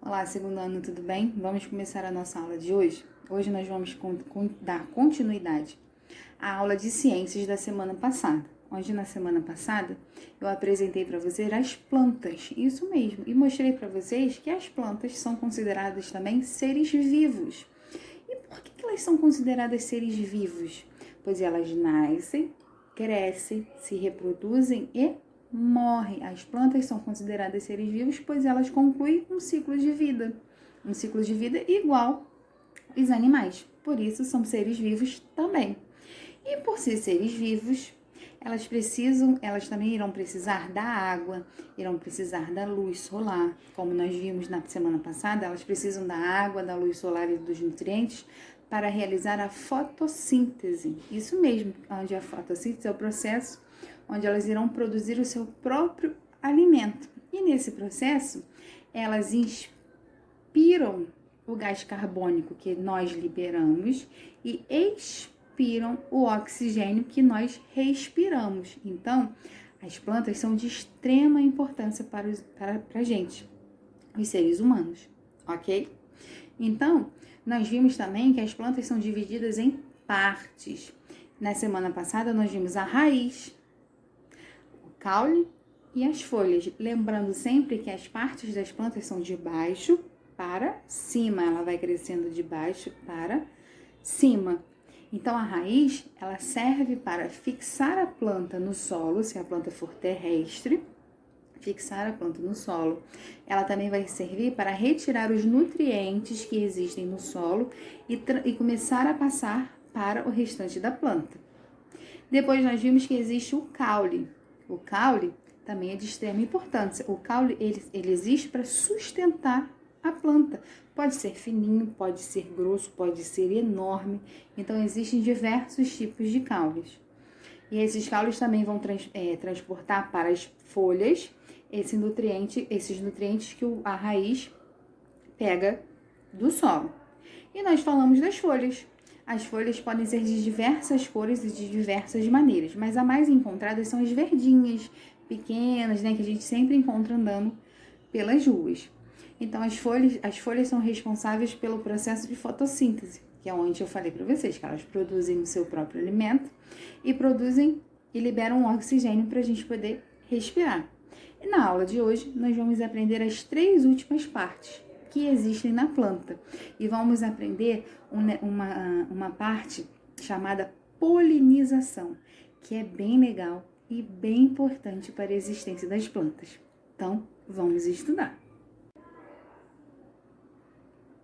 Olá, segundo ano, tudo bem? Vamos começar a nossa aula de hoje. Hoje nós vamos dar continuidade à aula de ciências da semana passada. Onde na semana passada eu apresentei para vocês as plantas, isso mesmo, e mostrei para vocês que as plantas são consideradas também seres vivos. E por que elas são consideradas seres vivos? Pois elas nascem, crescem, se reproduzem e morrem. As plantas são consideradas seres vivos, pois elas concluem um ciclo de vida. Um ciclo de vida igual aos animais. Por isso, são seres vivos também. E por ser seres vivos, elas também irão precisar da água, irão precisar da luz solar. Como nós vimos na semana passada, elas precisam da água, da luz solar e dos nutrientes para realizar a fotossíntese. Isso mesmo, onde a fotossíntese é o processo onde elas irão produzir o seu próprio alimento. E nesse processo, elas inspiram o gás carbônico que nós liberamos e expiram o oxigênio que nós respiramos. Então, as plantas são de extrema importância para a gente, os seres humanos, ok? Então, nós vimos também que as plantas são divididas em partes. Na semana passada, nós vimos a raiz, caule e as folhas, lembrando sempre que as partes das plantas são de baixo para cima, ela vai crescendo de baixo para cima. Então a raiz, ela serve para fixar a planta no solo, se a planta for terrestre, fixar a planta no solo. Ela também vai servir para retirar os nutrientes que existem no solo e começar a passar para o restante da planta. Depois nós vimos que existe o caule. O caule também é de extrema importância. O caule ele existe para sustentar a planta. Pode ser fininho, pode ser grosso, pode ser enorme. Então, existem diversos tipos de caules. E esses caules também vão transportar para as folhas esses nutrientes que a raiz pega do solo. E nós falamos das folhas. As folhas podem ser de diversas cores e de diversas maneiras, mas a mais encontrada são as verdinhas, pequenas, né, que a gente sempre encontra andando pelas ruas. Então, as folhas são responsáveis pelo processo de fotossíntese, que é onde eu falei para vocês, que elas produzem o seu próprio alimento e produzem e liberam oxigênio para a gente poder respirar. E na aula de hoje, nós vamos aprender as 3 últimas partes que existem na planta. E vamos aprender uma parte chamada polinização, que é bem legal e bem importante para a existência das plantas. Então, vamos estudar.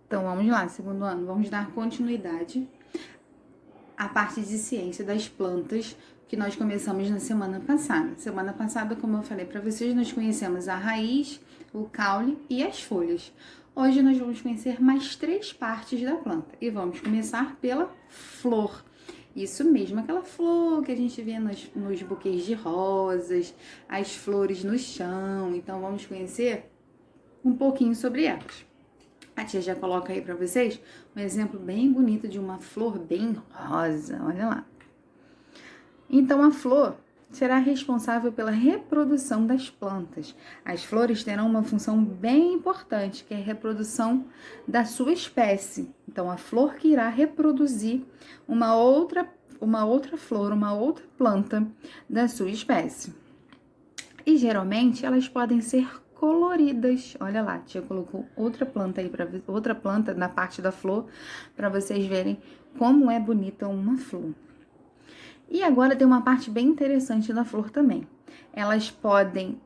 Então, vamos lá, segundo ano, vamos dar continuidade à parte de ciência das plantas que nós começamos na semana passada. Semana passada, como eu falei para vocês, nós conhecemos a raiz, o caule e as folhas. Hoje nós vamos conhecer mais 3 partes da planta e vamos começar pela flor. Isso mesmo, aquela flor que a gente vê nos buquês de rosas, as flores no chão. Então vamos conhecer um pouquinho sobre elas. A tia já coloca aí para vocês um exemplo bem bonito de uma flor bem rosa, olha lá. Então a flor será responsável pela reprodução das plantas. As flores terão uma função bem importante, que é a reprodução da sua espécie. Então, a flor que irá reproduzir uma outra flor, uma outra planta da sua espécie. E, geralmente, elas podem ser coloridas. Olha lá, a tia colocou outra planta aí, outra planta na parte da flor, para vocês verem como é bonita uma flor. E agora tem uma parte bem interessante da flor também. Elas podem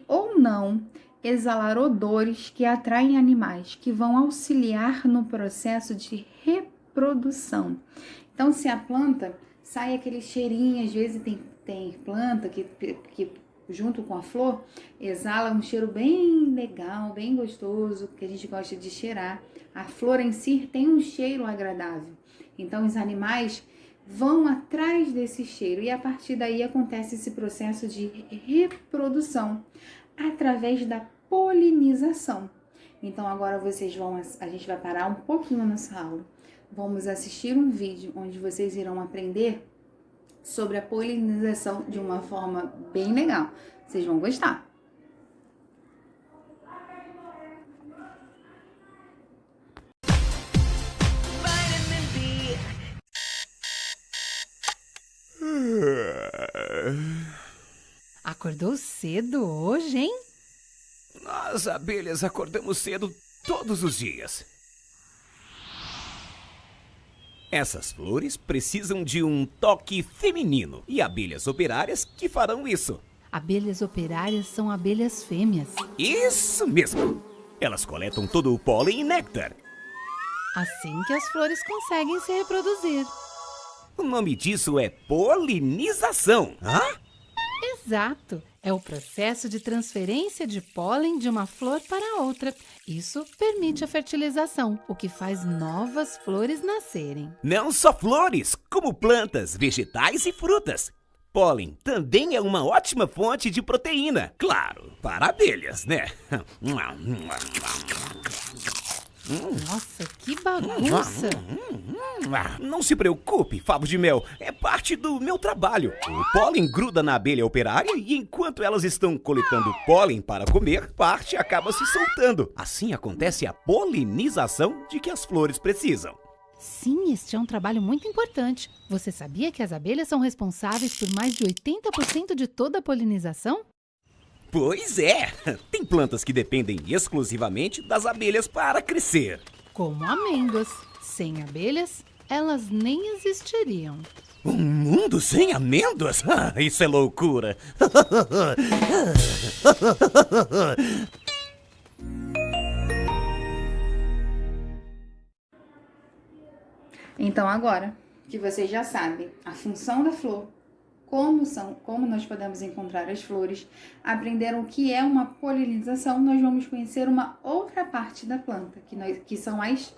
ou não exalar odores que atraem animais, que vão auxiliar no processo de reprodução. Então, se a planta sai aquele cheirinho, às vezes tem planta que junto com a flor exala um cheiro bem legal, bem gostoso, que a gente gosta de cheirar. A flor em si tem um cheiro agradável. Então, os animais vão atrás desse cheiro e a partir daí acontece esse processo de reprodução através da polinização. Então agora a gente vai parar um pouquinho nessa aula. Vamos assistir um vídeo onde vocês irão aprender sobre a polinização de uma forma bem legal. Vocês vão gostar. Acordou cedo hoje, hein? Nós, abelhas, acordamos cedo todos os dias. Essas flores precisam de um toque feminino e abelhas operárias que farão isso. Abelhas operárias são abelhas fêmeas. Isso mesmo! Elas coletam todo o pólen e néctar. Assim que as flores conseguem se reproduzir. O nome disso é polinização. Hã? Exato! É o processo de transferência de pólen de uma flor para outra. Isso permite a fertilização, o que faz novas flores nascerem. Não só flores, como plantas, vegetais e frutas. Pólen também é uma ótima fonte de proteína. Claro, para abelhas, né? Nossa, que bagunça! Não se preocupe, favo de mel. É parte do meu trabalho. O pólen gruda na abelha operária e enquanto elas estão coletando pólen para comer, parte acaba se soltando. Assim acontece a polinização de que as flores precisam. Sim, este é um trabalho muito importante. Você sabia que as abelhas são responsáveis por mais de 80% de toda a polinização? Pois é! Tem plantas que dependem exclusivamente das abelhas para crescer. Como amêndoas. Sem abelhas, elas nem existiriam. Um mundo sem amêndoas? Isso é loucura! Então agora que vocês já sabem a função da flor, como nós podemos encontrar as flores, aprenderam o que é uma polinização, nós vamos conhecer uma outra parte da planta, que são as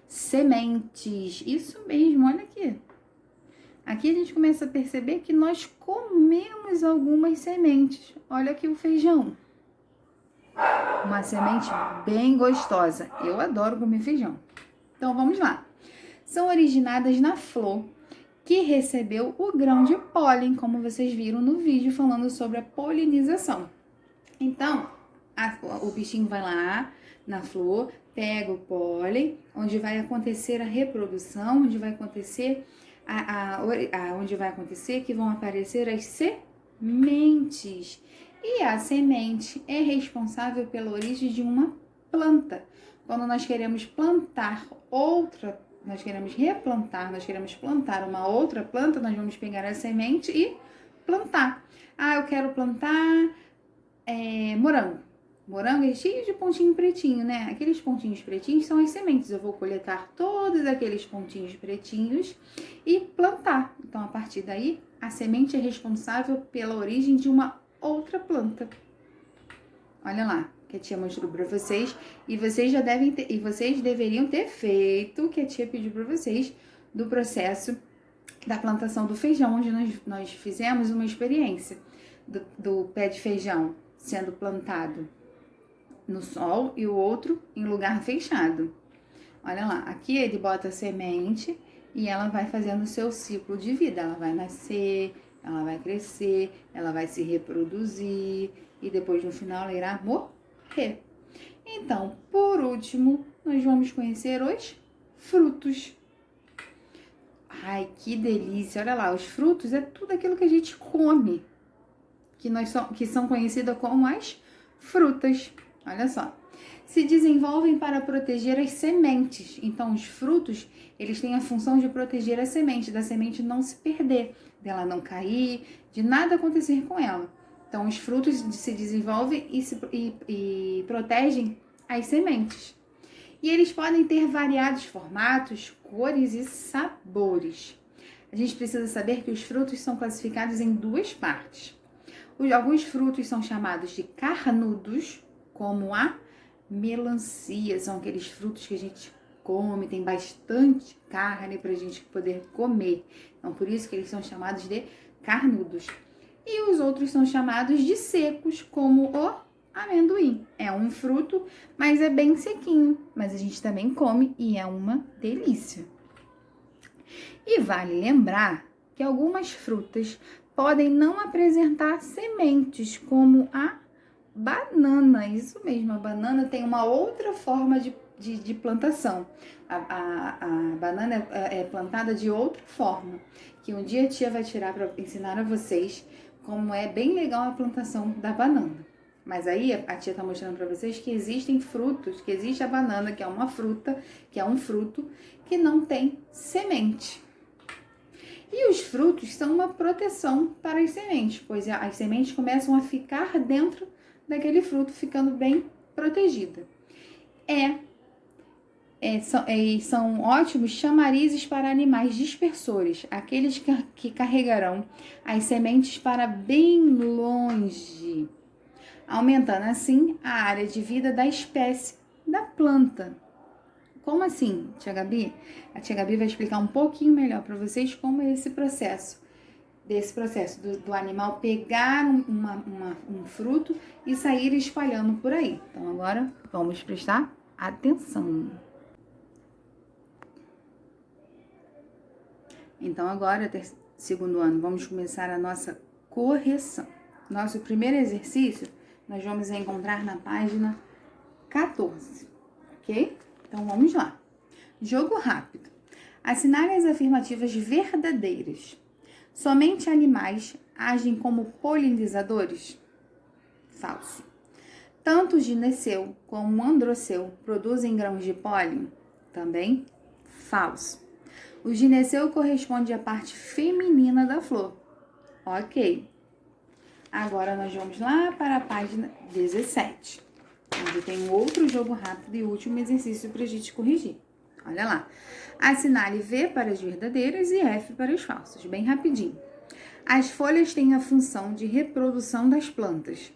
sementes. Isso mesmo, olha aqui. Aqui a gente começa a perceber que nós comemos algumas sementes. Olha aqui o feijão. Uma semente bem gostosa. Eu adoro comer feijão. Então vamos lá. São originadas na flor que recebeu o grão de pólen, como vocês viram no vídeo falando sobre a polinização. Então, o bichinho vai lá na flor, pega o pólen, onde vai acontecer a reprodução, onde vai acontecer que vão aparecer as sementes. E a semente é responsável pela origem de uma planta. Quando nós queremos plantar nós queremos plantar uma outra planta, nós vamos pegar a semente e plantar. Eu quero plantar morango. Morango é cheio de pontinho pretinho, né? Aqueles pontinhos pretinhos são as sementes. Eu vou coletar todos aqueles pontinhos pretinhos e plantar. Então, a partir daí, a semente é responsável pela origem de uma outra planta. Olha lá, que a tia mostrou para vocês, e vocês deveriam ter feito o que a tia pediu para vocês do processo da plantação do feijão, onde nós fizemos uma experiência do pé de feijão sendo plantado no sol e o outro em lugar fechado. Olha lá, aqui ele bota a semente e ela vai fazendo o seu ciclo de vida. Ela vai nascer, ela vai crescer, ela vai se reproduzir e depois no final ela irá morrer. Então, por último, nós vamos conhecer os frutos. Ai, que delícia! Olha lá, os frutos é tudo aquilo que a gente come, que são conhecidas como as frutas. Olha só. Se desenvolvem para proteger as sementes. Então, os frutos, eles têm a função de proteger a semente, da semente não se perder, dela não cair, de nada acontecer com ela. Então, os frutos se desenvolvem e protegem as sementes. E eles podem ter variados formatos, cores e sabores. A gente precisa saber que os frutos são classificados em duas partes. Alguns frutos são chamados de carnudos, como a melancia. São aqueles frutos que a gente come, tem bastante carne para a gente poder comer. Então, por isso que eles são chamados de carnudos. E os outros são chamados de secos, como o amendoim. É um fruto, mas é bem sequinho. Mas a gente também come e é uma delícia. E vale lembrar que algumas frutas podem não apresentar sementes, como a banana. Isso mesmo, a banana tem uma outra forma de plantação. A banana é plantada de outra forma, que um dia a tia vai tirar para ensinar a vocês como é bem legal a plantação da banana. Mas aí a tia tá mostrando para vocês que existem frutos, que existe a banana, que é uma fruta, que é um fruto que não tem semente. E os frutos são uma proteção para as sementes, pois as sementes começam a ficar dentro daquele fruto, ficando bem protegida. São ótimos chamarizes para animais dispersores, aqueles que carregarão as sementes para bem longe, aumentando assim a área de vida da espécie da planta. Como assim, tia Gabi? A tia Gabi vai explicar um pouquinho melhor para vocês como é esse processo. Desse processo do animal pegar um fruto e sair espalhando por aí. Então agora vamos prestar atenção. Então agora, segundo ano, vamos começar a nossa correção. Nosso primeiro exercício nós vamos encontrar na página 14, ok? Então, vamos lá. Jogo rápido. Assinale as afirmativas verdadeiras. Somente animais agem como polinizadores? Falso. Tanto o gineceu como o androceu produzem grãos de pólen? Também falso. O gineceu corresponde à parte feminina da flor. Ok. Agora, nós vamos lá para a página 17. Onde tem outro jogo rápido e último exercício para a gente corrigir. Olha lá. Assinale V para as verdadeiras e F para os falsos. Bem rapidinho. As folhas têm a função de reprodução das plantas.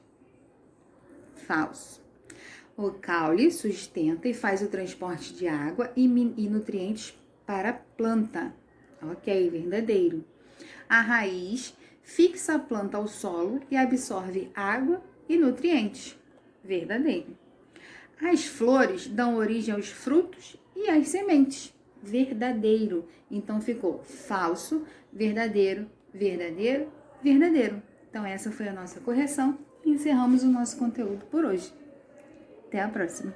Falso. O caule sustenta e faz o transporte de água e nutrientes para a planta. Ok, verdadeiro. A raiz fixa a planta ao solo e absorve água e nutrientes. Verdadeiro. As flores dão origem aos frutos e às sementes. Verdadeiro. Então ficou falso, verdadeiro, verdadeiro, verdadeiro. Então essa foi a nossa correção e encerramos o nosso conteúdo por hoje. Até a próxima.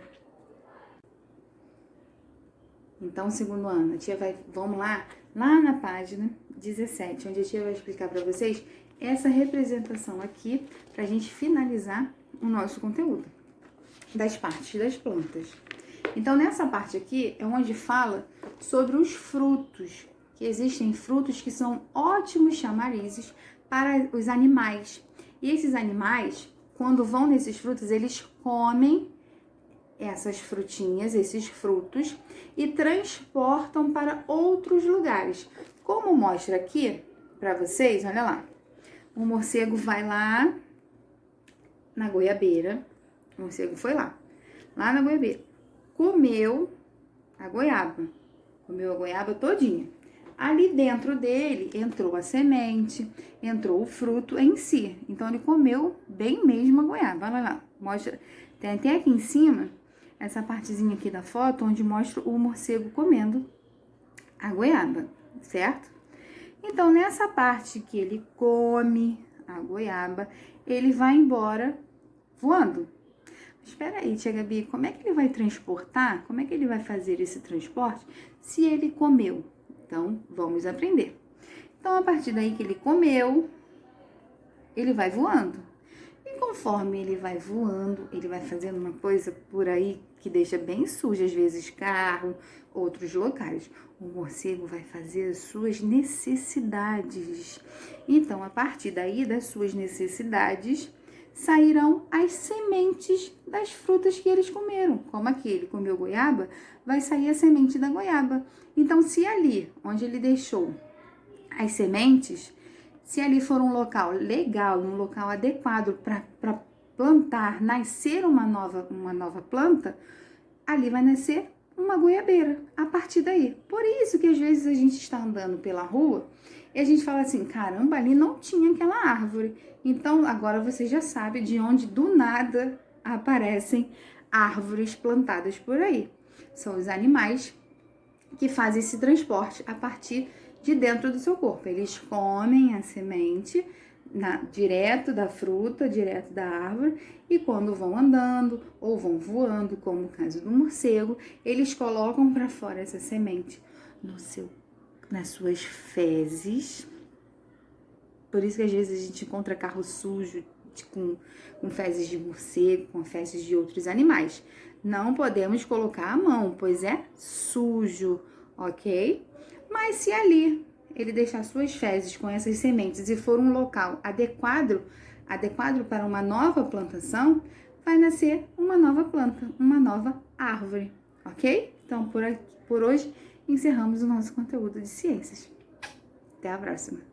Então, segundo ano, a tia vamos lá na página 17, onde a tia vai explicar para vocês essa representação aqui, para a gente finalizar o nosso conteúdo das partes das plantas. Então, nessa parte aqui é onde fala sobre os frutos, que existem frutos que são ótimos chamarizes para os animais. E esses animais, quando vão nesses frutos, eles comem essas frutinhas, esses frutos, e transportam para outros lugares. Como mostra aqui para vocês, olha lá. O morcego vai lá na goiabeira. O morcego foi lá na goiabeira. Comeu a goiaba. Comeu a goiaba todinha. Ali dentro dele entrou a semente, entrou o fruto em si. Então, ele comeu bem mesmo a goiaba. Olha lá, mostra. Tem até aqui em cima, essa partezinha aqui da foto, onde mostra o morcego comendo a goiaba, certo? Então, nessa parte que ele come a goiaba, ele vai embora voando. Espera aí, tia Gabi, como é que ele vai transportar? Como é que ele vai fazer esse transporte se ele comeu? Então, vamos aprender. Então, a partir daí que ele comeu, ele vai voando. E conforme ele vai voando, ele vai fazendo uma coisa por aí que deixa bem suja, às vezes carro, outros locais. O morcego vai fazer as suas necessidades. Então, a partir daí das suas necessidades, sairão as sementes das frutas que eles comeram. Como aqui ele comeu goiaba, vai sair a semente da goiaba. Então, se ali, onde ele deixou as sementes, se ali for um local legal, um local adequado para plantar, nascer uma nova planta, ali vai nascer uma goiabeira, a partir daí. Por isso que às vezes a gente está andando pela rua e a gente fala assim, caramba, ali não tinha aquela árvore. Então, agora você já sabe de onde do nada aparecem árvores plantadas por aí. São os animais que fazem esse transporte a partir de dentro do seu corpo. Eles comem a semente direto da fruta, direto da árvore, e quando vão andando ou vão voando, como o caso do morcego, eles colocam para fora essa semente nas suas fezes, Por isso que às vezes a gente encontra carro sujo, com fezes de morcego, com fezes de outros animais. Não podemos colocar a mão, pois é sujo, ok? Mas se ali ele deixar suas fezes com essas sementes e for um local adequado para uma nova plantação, vai nascer uma nova planta, uma nova árvore, ok? Então, por hoje, encerramos o nosso conteúdo de ciências. Até a próxima!